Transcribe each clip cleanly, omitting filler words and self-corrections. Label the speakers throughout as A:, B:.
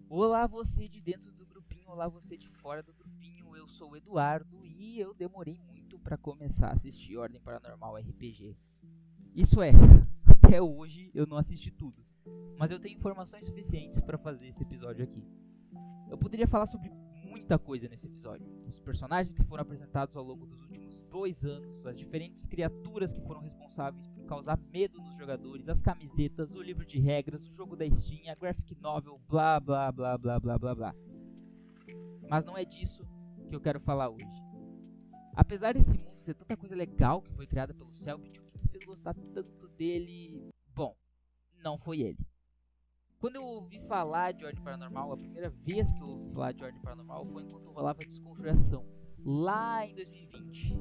A: Olá você de dentro do grupinho, olá você de fora do grupinho, eu sou o Eduardo e eu demorei muito pra começar a assistir Ordem Paranormal RPG. Isso é, até hoje eu não assisti tudo, mas eu tenho informações suficientes pra fazer esse episódio aqui. Eu poderia falar sobre muita coisa nesse episódio, os personagens que foram apresentados ao longo dos últimos 2 anos, as diferentes criaturas que foram responsáveis por causar medo nos jogadores, as camisetas, o livro de regras, o jogo da Steam, a graphic novel, blá blá blá blá blá blá blá. Mas não é disso que eu quero falar hoje. Apesar desse mundo ter tanta coisa legal que foi criada pelo Cellbit, o que me fez gostar tanto dele, bom, não foi ele. Quando eu ouvi falar de Ordem Paranormal, a primeira vez que eu ouvi falar de Ordem Paranormal foi enquanto rolava Desconjuração, lá em 2020.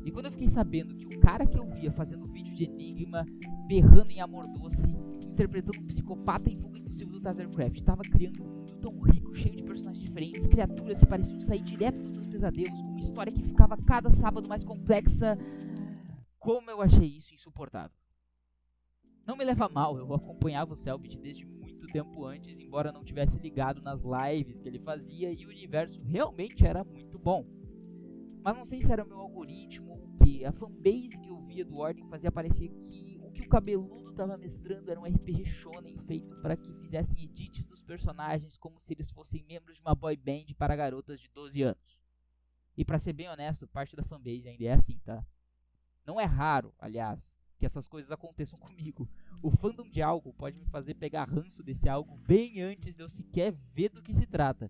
A: E quando eu fiquei sabendo que o cara que eu via fazendo vídeo de Enigma, berrando em Amor Doce, interpretando um psicopata em Fuga Impossível do Tazercraft, estava criando um mundo tão rico, cheio de personagens diferentes, criaturas que pareciam sair direto dos meus pesadelos, com uma história que ficava cada sábado mais complexa, como eu achei isso insuportável. Não me leva a mal, eu acompanhava o Cellbit desde muito tempo antes, embora não tivesse ligado nas lives que ele fazia, e o universo realmente era muito bom. Mas não sei se era o meu algoritmo, que a fanbase que eu via do Ordem fazia parecer que o que o cabeludo estava mestrando era um RPG shonen feito para que fizessem edits dos personagens como se eles fossem membros de uma boy band para garotas de 12 anos. E pra ser bem honesto, parte da fanbase ainda é assim, tá? Não é raro, aliás, que essas coisas aconteçam comigo. O fandom de algo pode me fazer pegar ranço desse algo bem antes de eu sequer ver do que se trata.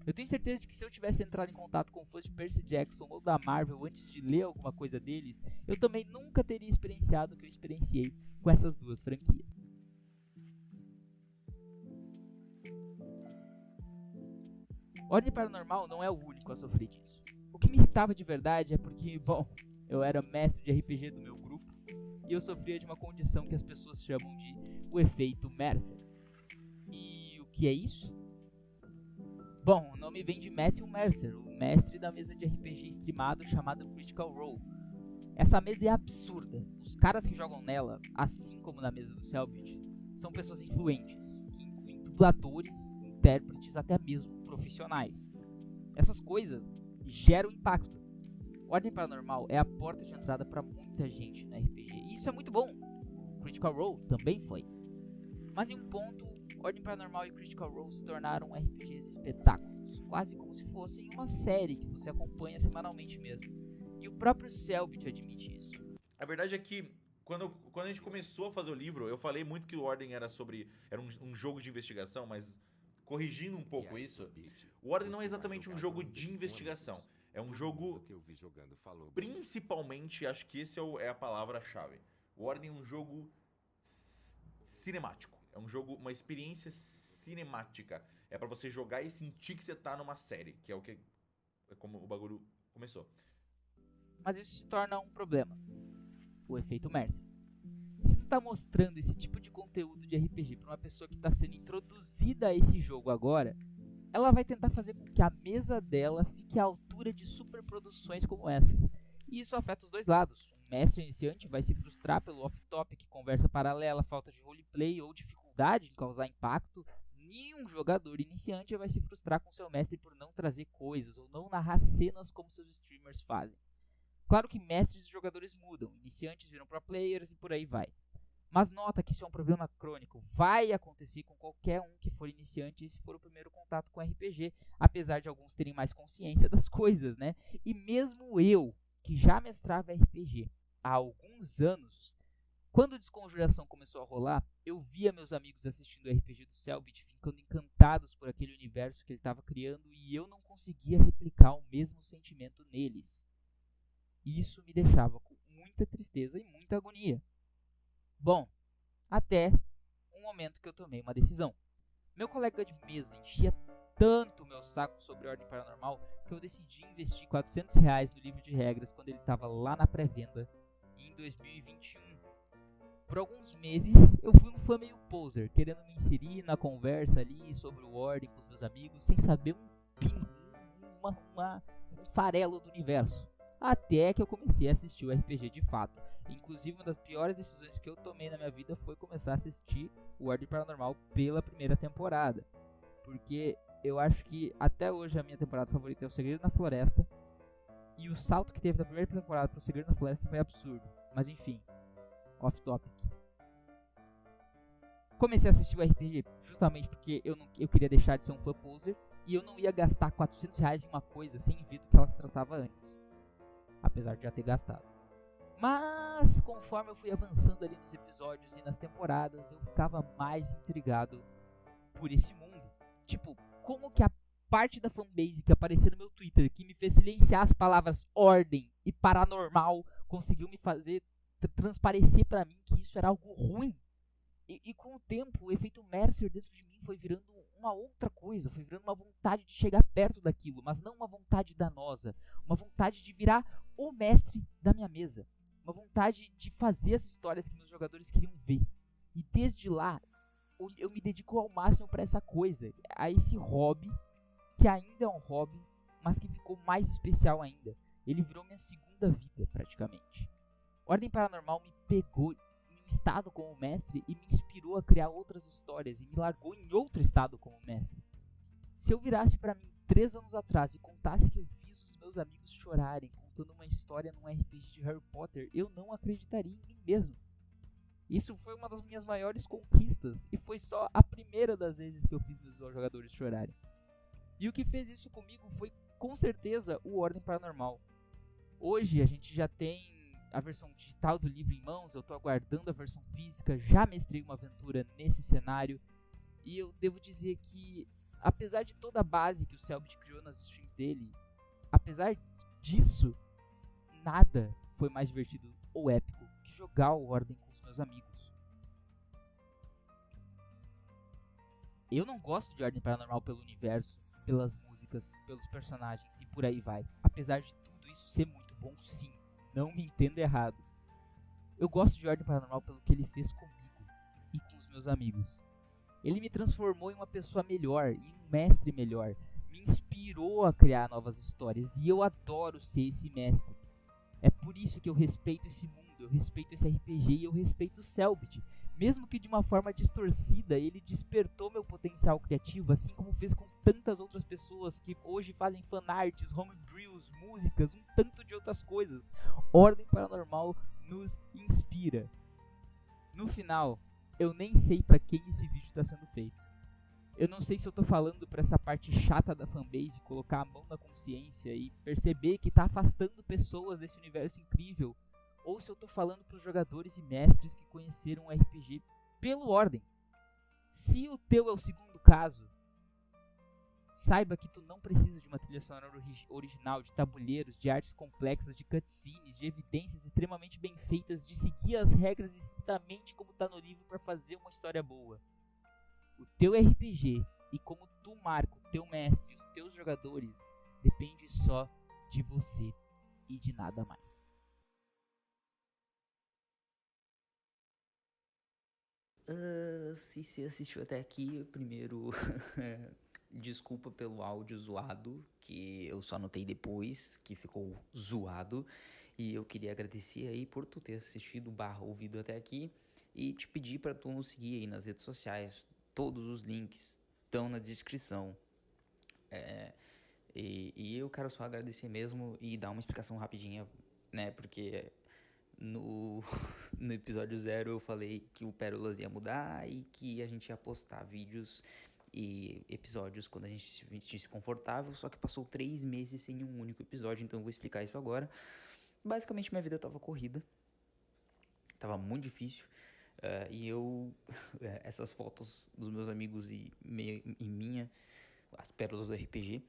A: Eu tenho certeza de que se eu tivesse entrado em contato com fãs de Percy Jackson ou da Marvel antes de ler alguma coisa deles, eu também nunca teria experienciado o que eu experienciei com essas duas franquias. Ordem Paranormal não é o único a sofrer disso. O que me irritava de verdade é porque, bom, eu era mestre de RPG do meu grupo, e eu sofria de uma condição que as pessoas chamam de o efeito Mercer. E o que é isso? Bom, o nome vem de Matthew Mercer, o mestre da mesa de RPG streamado chamada Critical Role. Essa mesa é absurda. Os caras que jogam nela, assim como na mesa do Cellbit, são pessoas influentes, que incluem dubladores, intérpretes, até mesmo profissionais. Essas coisas geram impacto. Ordem Paranormal é a porta de entrada para muita gente no RPG, e isso é muito bom. Critical Role também foi. Mas em um ponto, Ordem Paranormal e Critical Role se tornaram RPGs espetáculos, quase como se fossem uma série que você acompanha semanalmente mesmo. E o próprio Cellbit admite isso.
B: A verdade é que quando a gente começou a fazer o livro, eu falei muito que o Ordem era um jogo de investigação, mas corrigindo um pouco isso, o Ordem não é exatamente um jogo de investigação. É um jogo, principalmente, acho que esse é a palavra-chave. O Ordem é um jogo cinemático. É um jogo, uma experiência cinemática. É pra você jogar e sentir que você tá numa série, que é como o bagulho começou.
A: Mas isso se torna um problema. O efeito Mercer. Se você está mostrando esse tipo de conteúdo de RPG pra uma pessoa que está sendo introduzida a esse jogo agora, ela vai tentar fazer com que a mesa dela fique à altura de superproduções como essa. E isso afeta os dois lados. Um mestre iniciante vai se frustrar pelo off-topic, conversa paralela, falta de roleplay ou dificuldade em causar impacto. E um jogador iniciante vai se frustrar com seu mestre por não trazer coisas ou não narrar cenas como seus streamers fazem. Claro que mestres e jogadores mudam, iniciantes viram pro players e por aí vai. Mas nota que isso é um problema crônico, vai acontecer com qualquer um que for iniciante e se for o primeiro contato com RPG, apesar de alguns terem mais consciência das coisas, né? E mesmo eu, que já mestrava RPG há alguns anos, quando Desconjuração começou a rolar, eu via meus amigos assistindo o RPG do Cellbit ficando encantados por aquele universo que ele estava criando e eu não conseguia replicar o mesmo sentimento neles. Isso me deixava com muita tristeza e muita agonia. Bom, até um momento que eu tomei uma decisão. Meu colega de mesa enchia tanto meu saco sobre Ordem Paranormal que eu decidi investir R$400 no livro de regras quando ele estava lá na pré-venda em 2021. Por alguns meses eu fui um fã meio poser, querendo me inserir na conversa ali sobre o Ordem com os meus amigos, sem saber um pingo, um farelo do universo. até que eu comecei a assistir o RPG de fato. Inclusive, uma das piores decisões que eu tomei na minha vida foi começar a assistir o Ordem Paranormal pela primeira temporada. Porque eu acho que até hoje a minha temporada favorita é O Segredo na Floresta. E o salto que teve da primeira temporada pro Segredo na Floresta foi absurdo. Mas enfim, off topic. Comecei a assistir o RPG justamente porque eu queria deixar de ser um fã poser. E eu não ia gastar R$400 em uma coisa sem ver do que ela se tratava antes. Apesar de já ter gastado. Mas conforme eu fui avançando ali nos episódios e nas temporadas, eu ficava mais intrigado por esse mundo. Tipo, como que a parte da fanbase que apareceu no meu Twitter, que me fez silenciar as palavras ordem e paranormal, conseguiu me fazer transparecer pra mim que isso era algo ruim. E com o tempo, o efeito Mercer dentro de mim foi virando uma outra coisa, foi virando uma vontade de chegar perto daquilo, mas não uma vontade danosa, uma vontade de virar o mestre da minha mesa, uma vontade de fazer as histórias que meus jogadores queriam ver. E desde lá, eu me dedico ao máximo para essa coisa, a esse hobby, que ainda é um hobby, mas que ficou mais especial ainda. Ele virou minha segunda vida, praticamente. Ordem Paranormal me pegou estado como mestre e me inspirou a criar outras histórias e me largou em outro estado como mestre. Se eu virasse pra mim 3 anos atrás e contasse que eu fiz os meus amigos chorarem contando uma história num RPG de Harry Potter, eu não acreditaria em mim mesmo. Isso foi uma das minhas maiores conquistas e foi só a primeira das vezes que eu fiz meus jogadores chorarem. E o que fez isso comigo foi com certeza o Ordem Paranormal. Hoje a gente já tem a versão digital do livro em mãos, eu tô aguardando a versão física, já mestrei uma aventura nesse cenário, e eu devo dizer que, apesar de toda a base que o Selbit criou nas streams dele, apesar disso, nada foi mais divertido ou épico que jogar o Ordem com os meus amigos. Eu não gosto de Ordem Paranormal pelo universo, pelas músicas, pelos personagens e por aí vai, apesar de tudo isso ser muito bom sim. Não me entenda errado. Eu gosto de Ordem Paranormal pelo que ele fez comigo e com os meus amigos. Ele me transformou em uma pessoa melhor, em um mestre melhor. Me inspirou a criar novas histórias e eu adoro ser esse mestre. É por isso que eu respeito esse mundo, eu respeito esse RPG e eu respeito o Selbit. Mesmo que de uma forma distorcida, ele despertou meu potencial criativo, assim como fez com tantas outras pessoas que hoje fazem fanarts, homebrews, músicas, um tanto de outras coisas. Ordem Paranormal nos inspira. No final, eu nem sei pra quem esse vídeo está sendo feito. Eu não sei se eu tô falando pra essa parte chata da fanbase, colocar a mão na consciência e perceber que tá afastando pessoas desse universo incrível, ou se eu tô falando pros jogadores e mestres que conheceram o RPG pelo Ordem. Se o teu é o segundo caso, saiba que tu não precisa de uma trilha sonora original, de tabuleiros, de artes complexas, de cutscenes, de evidências extremamente bem feitas, de seguir as regras estritamente como tá no livro para fazer uma história boa. O teu RPG e como tu marca o teu mestre e os teus jogadores depende só de você e de nada mais.
C: Se você assistiu até aqui, primeiro, desculpa pelo áudio zoado, que eu só notei depois, que ficou zoado. E eu queria agradecer aí por tu ter assistido / ouvido até aqui e te pedir para tu nos seguir aí nas redes sociais. Todos os links estão na descrição. E eu quero só agradecer mesmo e dar uma explicação rapidinha, né? Porque no episódio 0 eu falei que o Pérolas ia mudar e que a gente ia postar vídeos e episódios quando a gente se sentisse confortável, só que passou 3 meses sem um único episódio, então eu vou explicar isso agora. Basicamente minha vida tava corrida, tava muito difícil, e eu, essas fotos dos meus amigos e minha, as pérolas do RPG,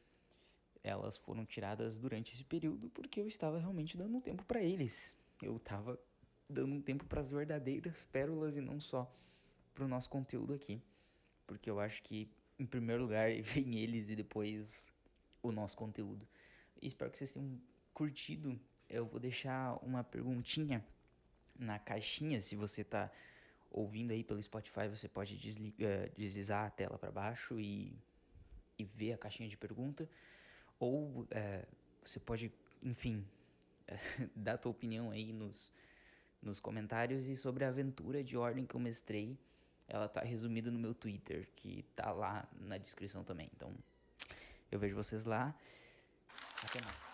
C: elas foram tiradas durante esse período porque eu estava realmente dando um tempo pra eles. Eu tava dando um tempo para as verdadeiras pérolas e não só pro nosso conteúdo aqui. Porque eu acho que, em primeiro lugar, vem eles e depois o nosso conteúdo. E espero que vocês tenham curtido. Eu vou deixar uma perguntinha na caixinha. Se você tá ouvindo aí pelo Spotify, você pode deslizar a tela para baixo e ver a caixinha de pergunta. Ou você pode, enfim, dá tua opinião aí nos comentários. E sobre a aventura de Ordem que eu mestrei, ela tá resumida no meu Twitter, que tá lá na descrição também. Então, eu vejo vocês lá. Até mais.